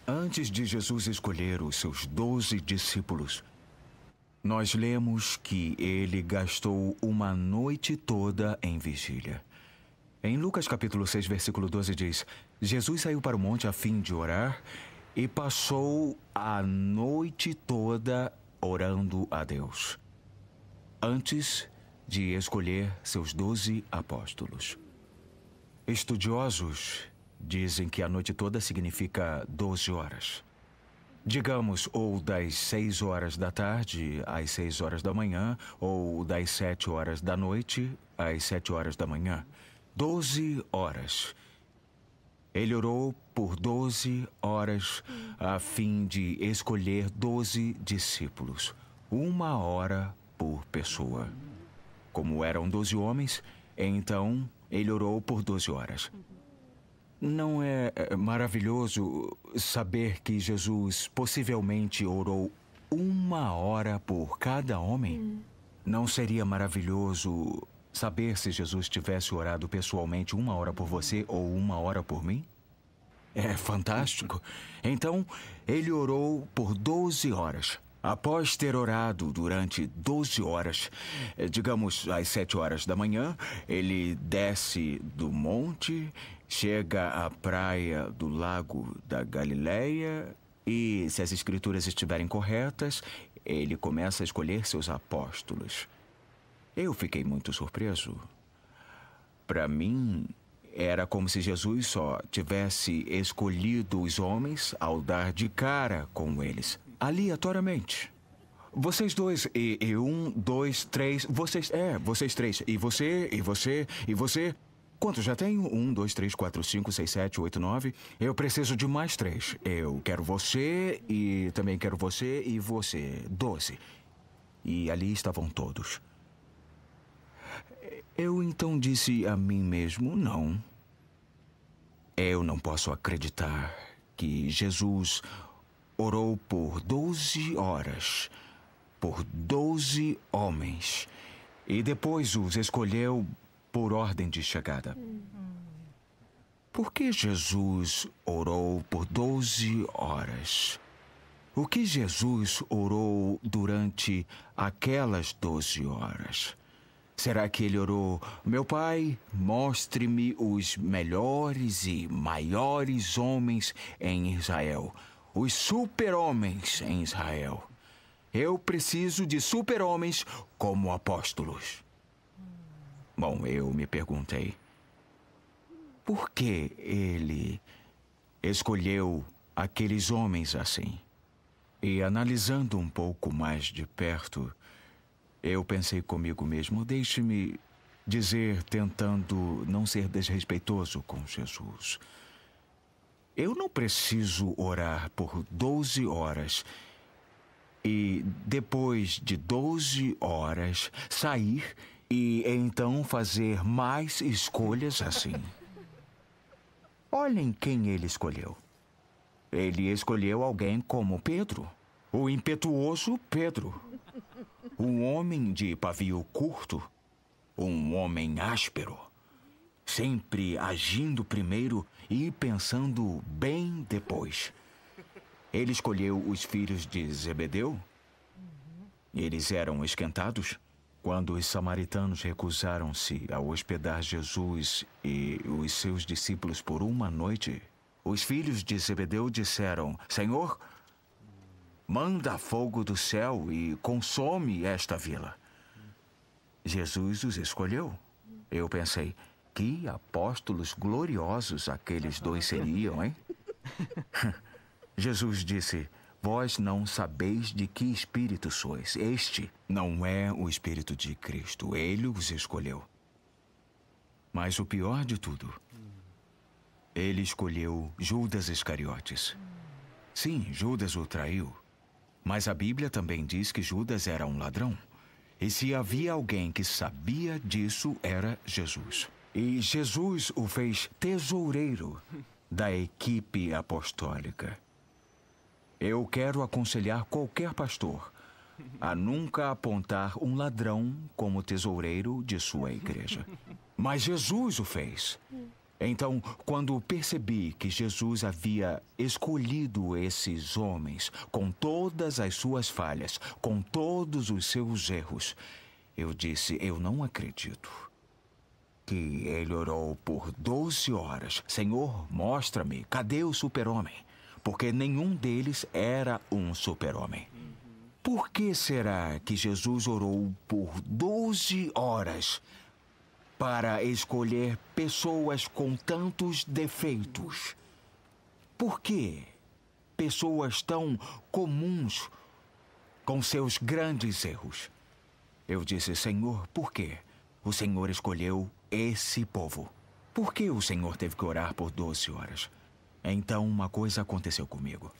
Antes de Jesus escolher os seus 12 discípulos, nós lemos que ele gastou uma noite toda em vigília. Em Lucas capítulo 6, versículo 12 diz: Jesus saiu para o monte a fim de orar e passou a noite toda orando a Deus, antes de escolher seus 12 apóstolos. Estudiosos dizem que a noite toda significa 12 horas. Digamos, ou das 6 horas da tarde às 6 horas da manhã, ou das 7 horas da noite às 7 horas da manhã. 12 horas. Ele orou por 12 horas a fim de escolher 12 discípulos. 1 hora por pessoa. Como eram 12 homens, então ele orou por 12 horas. Não é maravilhoso saber que Jesus possivelmente orou 1 hora por cada homem? Não seria maravilhoso saber se Jesus tivesse orado pessoalmente 1 hora por você ou 1 hora por mim? É fantástico. Então, ele orou por 12 horas. Após ter orado durante 12 horas, digamos às 7 horas da manhã, ele desce do monte, chega à praia do lago da Galileia e, se as escrituras estiverem corretas, ele começa a escolher seus apóstolos. Eu fiquei muito surpreso. Para mim, era como se Jesus só tivesse escolhido os homens ao dar de cara com eles, aleatoriamente. Vocês dois, e 1, 2, 3, vocês 3, e você, e você, e você. Quantos já tenho? 1, 2, 3, 4, 5, 6, 7, 8, 9. Eu preciso de mais 3. Eu quero você, e também quero você, e você. 12. E ali estavam todos. Eu então disse a mim mesmo, não. Eu não posso acreditar que Jesus orou por 12 horas, por 12 homens, e depois os escolheu por ordem de chegada. Por que Jesus orou por 12 horas? O que Jesus orou durante aquelas 12 horas? Será que ele orou: meu Pai, mostre-me os melhores e maiores homens em Israel, os super-homens em Israel? Eu preciso de super-homens como apóstolos. Bom, eu me perguntei, por que ele escolheu aqueles homens assim? E analisando um pouco mais de perto, eu pensei comigo mesmo, deixe-me dizer, tentando não ser desrespeitoso com Jesus. Eu não preciso orar por 12 horas e, depois de 12 horas, sair e então fazer mais escolhas assim. Olhem quem ele escolheu. Ele escolheu alguém como Pedro, o impetuoso Pedro. Um homem de pavio curto, um homem áspero, sempre agindo primeiro e pensando bem depois. Ele escolheu os filhos de Zebedeu. Eles eram esquentados. Quando os samaritanos recusaram-se a hospedar Jesus e os seus discípulos por uma noite, os filhos de Zebedeu disseram: Senhor, manda fogo do céu e consome esta vila. Jesus os escolheu. Eu pensei, que apóstolos gloriosos aqueles dois seriam, hein? Jesus disse: vós não sabeis de que espírito sois. Este não é o Espírito de Cristo. Ele os escolheu. Mas o pior de tudo, ele escolheu Judas Iscariotes. Sim, Judas o traiu. Mas a Bíblia também diz que Judas era um ladrão. E se havia alguém que sabia disso, era Jesus. E Jesus o fez tesoureiro da equipe apostólica. Eu quero aconselhar qualquer pastor a nunca apontar um ladrão como tesoureiro de sua igreja. Mas Jesus o fez. Então, quando percebi que Jesus havia escolhido esses homens, com todas as suas falhas, com todos os seus erros, eu disse: eu não acredito. Que ele orou por 12 horas. Senhor, mostra-me, cadê o super-homem? Porque nenhum deles era um super-homem. Por que será que Jesus orou por 12 horas para escolher pessoas com tantos defeitos? Por que pessoas tão comuns com seus grandes erros? Eu disse: Senhor, por quê? O Senhor escolheu esse povo. Por que o Senhor teve que orar por 12 horas? Então uma coisa aconteceu comigo.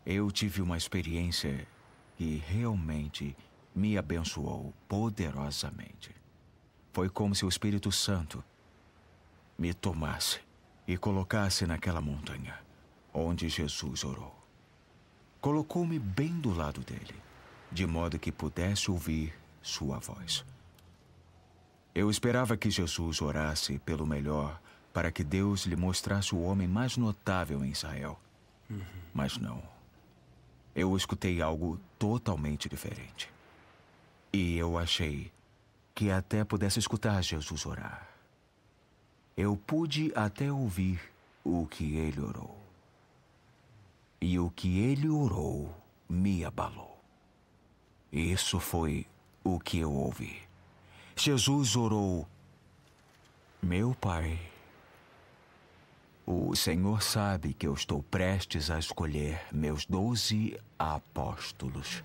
Eu tive uma experiência que realmente me abençoou poderosamente. Foi como se o Espírito Santo me tomasse e colocasse naquela montanha onde Jesus orou. Colocou-me bem do lado dele, de modo que pudesse ouvir sua voz. Eu esperava que Jesus orasse pelo melhor para que Deus lhe mostrasse o homem mais notável em Israel. Mas não. Eu escutei algo totalmente diferente. E eu achei que até pudesse escutar Jesus orar. Eu pude até ouvir o que ele orou. E o que ele orou me abalou. Isso foi o que eu ouvi. Jesus orou: meu Pai, o Senhor sabe que eu estou prestes a escolher meus 12 apóstolos.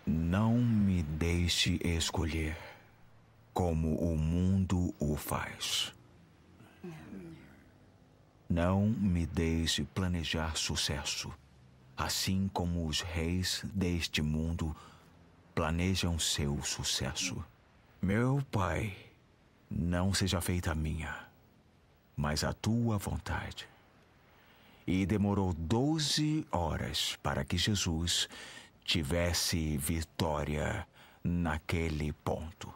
Não me deixe escolher como o mundo o faz. Não me deixe planejar sucesso, assim como os reis deste mundo planejam seu sucesso. Meu Pai, não seja feita a minha, mas a tua vontade. E demorou 12 horas para que Jesus tivesse vitória naquele ponto.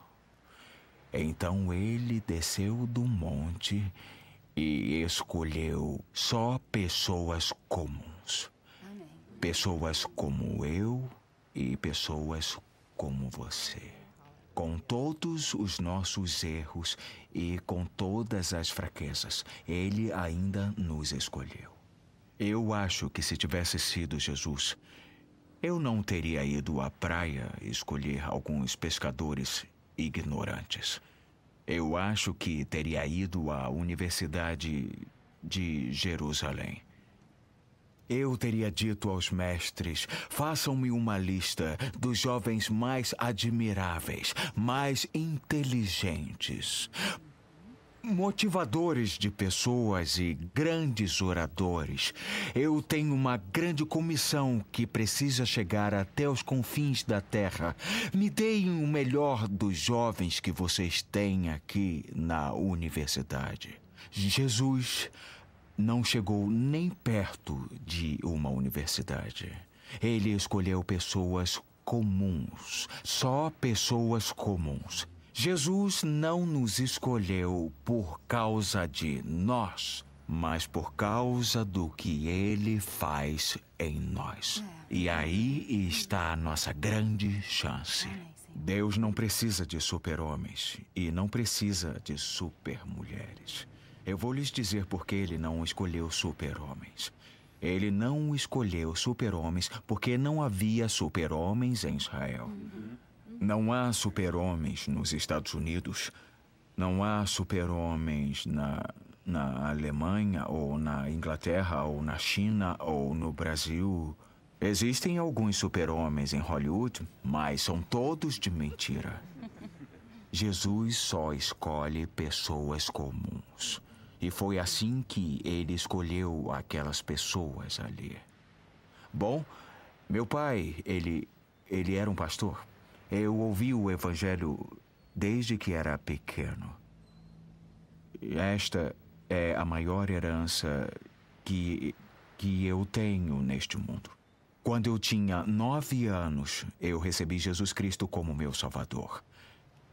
Então ele desceu do monte e escolheu só pessoas comuns. Pessoas como eu e pessoas como você. Com todos os nossos erros e com todas as fraquezas, ele ainda nos escolheu. Eu acho que se tivesse sido Jesus, eu não teria ido à praia escolher alguns pescadores ignorantes. Eu acho que teria ido à Universidade de Jerusalém. Eu teria dito aos mestres: façam-me uma lista dos jovens mais admiráveis, mais inteligentes, motivadores de pessoas e grandes oradores. Eu tenho uma grande comissão que precisa chegar até os confins da terra. Me deem o melhor dos jovens que vocês têm aqui na universidade. Jesus não chegou nem perto de uma universidade. Ele escolheu pessoas comuns, só pessoas comuns. Jesus não nos escolheu por causa de nós, mas por causa do que ele faz em nós. E aí está a nossa grande chance. Deus não precisa de super-homens e não precisa de super-mulheres. Eu vou lhes dizer por que ele não escolheu super-homens. Ele não escolheu super-homens porque não havia super-homens em Israel. Não há super-homens nos Estados Unidos. Não há super-homens na Alemanha, ou na Inglaterra, ou na China, ou no Brasil. Existem alguns super-homens em Hollywood, mas são todos de mentira. Jesus só escolhe pessoas comuns. E foi assim que ele escolheu aquelas pessoas ali. Bom, meu pai, ele era um pastor. Eu ouvi o evangelho desde que era pequeno. Esta é a maior herança que eu tenho neste mundo. Quando eu tinha 9 anos, eu recebi Jesus Cristo como meu Salvador.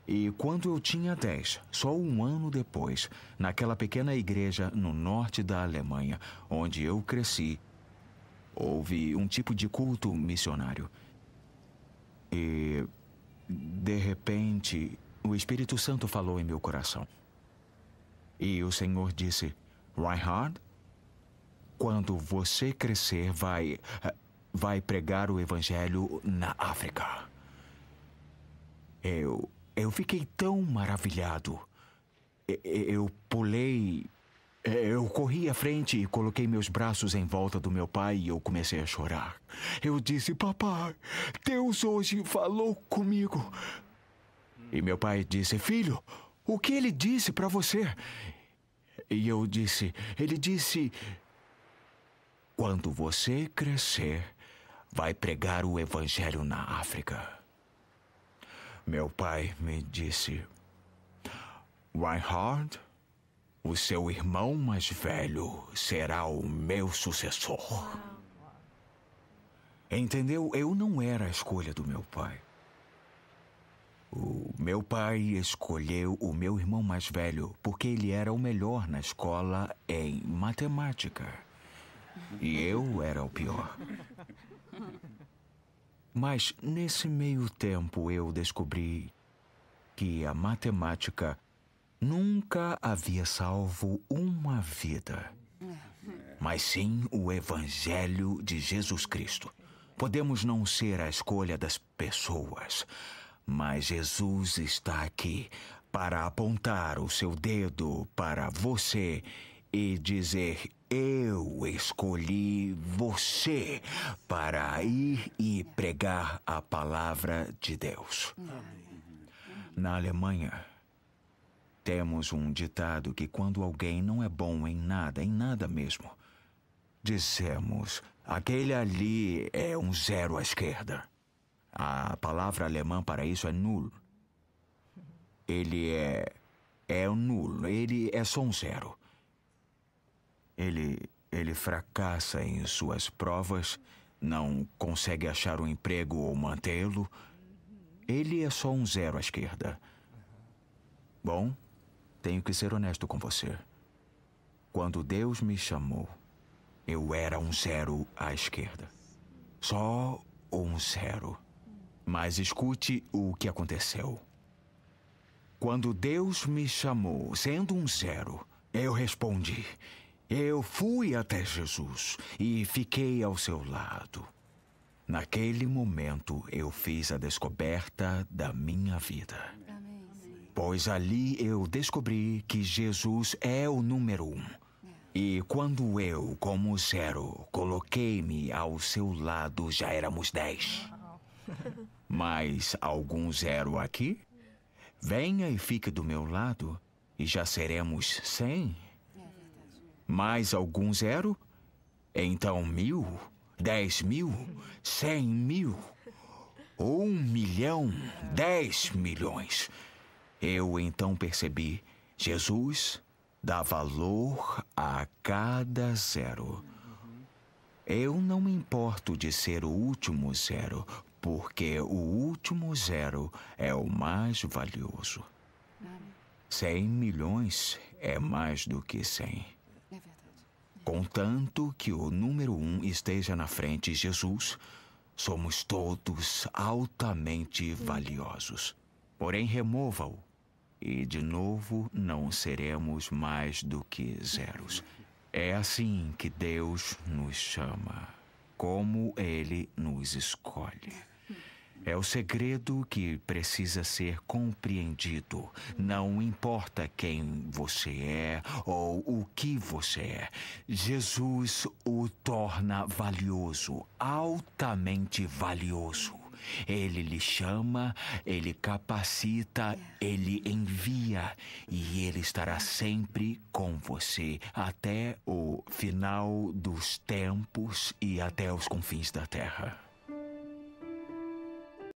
E quando eu tinha 10, só um ano depois, naquela pequena igreja no norte da Alemanha, onde eu cresci, houve um tipo de culto missionário. E, de repente, o Espírito Santo falou em meu coração. E o Senhor disse: Reinhard, quando você crescer, vai pregar o Evangelho na África. Eu fiquei tão maravilhado. Eu pulei. Eu corri à frente e coloquei meus braços em volta do meu pai e eu comecei a chorar. Eu disse: Papai, Deus hoje falou comigo. E meu pai disse: Filho, o que ele disse para você? E eu disse: Ele disse: quando você crescer, vai pregar o Evangelho na África. Meu pai me disse: Reinhard, o seu irmão mais velho será o meu sucessor. Entendeu? Eu não era a escolha do meu pai. O meu pai escolheu o meu irmão mais velho porque ele era o melhor na escola em matemática. E eu era o pior. Mas nesse meio tempo eu descobri que a matemática nunca havia salvo uma vida, mas sim o Evangelho de Jesus Cristo. Podemos não ser a escolha das pessoas, mas Jesus está aqui para apontar o seu dedo para você e dizer: eu escolhi você para ir e pregar a palavra de Deus. Na Alemanha, temos um ditado que quando alguém não é bom em nada mesmo, dizemos: aquele ali é um zero à esquerda. A palavra alemã para isso é null. Ele é um nulo, ele é só um zero. Ele fracassa em suas provas, não consegue achar um emprego ou mantê-lo. Ele é só um zero à esquerda. Bom, tenho que ser honesto com você. Quando Deus me chamou, eu era um zero à esquerda. Só um zero. Mas escute o que aconteceu. Quando Deus me chamou, sendo um zero, eu respondi. Eu fui até Jesus e fiquei ao seu lado. Naquele momento, eu fiz a descoberta da minha vida. Pois ali eu descobri que Jesus é o número 1. E quando eu, como zero, coloquei-me ao seu lado, já éramos 10. Mas algum zero aqui? Venha e fique do meu lado e já seremos 100. Mais algum zero? Então 1000, 10.000, 100.000, 1.000.000, 10 milhões. Eu então percebi: Jesus dá valor a cada zero. Eu não me importo de ser o último zero, porque o último zero é o mais valioso. 100 milhões é mais do que 100. Contanto que o número 1 esteja na frente, Jesus, somos todos altamente valiosos. Porém, remova-o, e de novo não seremos mais do que zeros. É assim que Deus nos chama, como Ele nos escolhe. É o segredo que precisa ser compreendido. Não importa quem você é ou o que você é. Jesus o torna valioso, altamente valioso. Ele lhe chama, ele capacita, ele envia e ele estará sempre com você até o final dos tempos e até os confins da terra.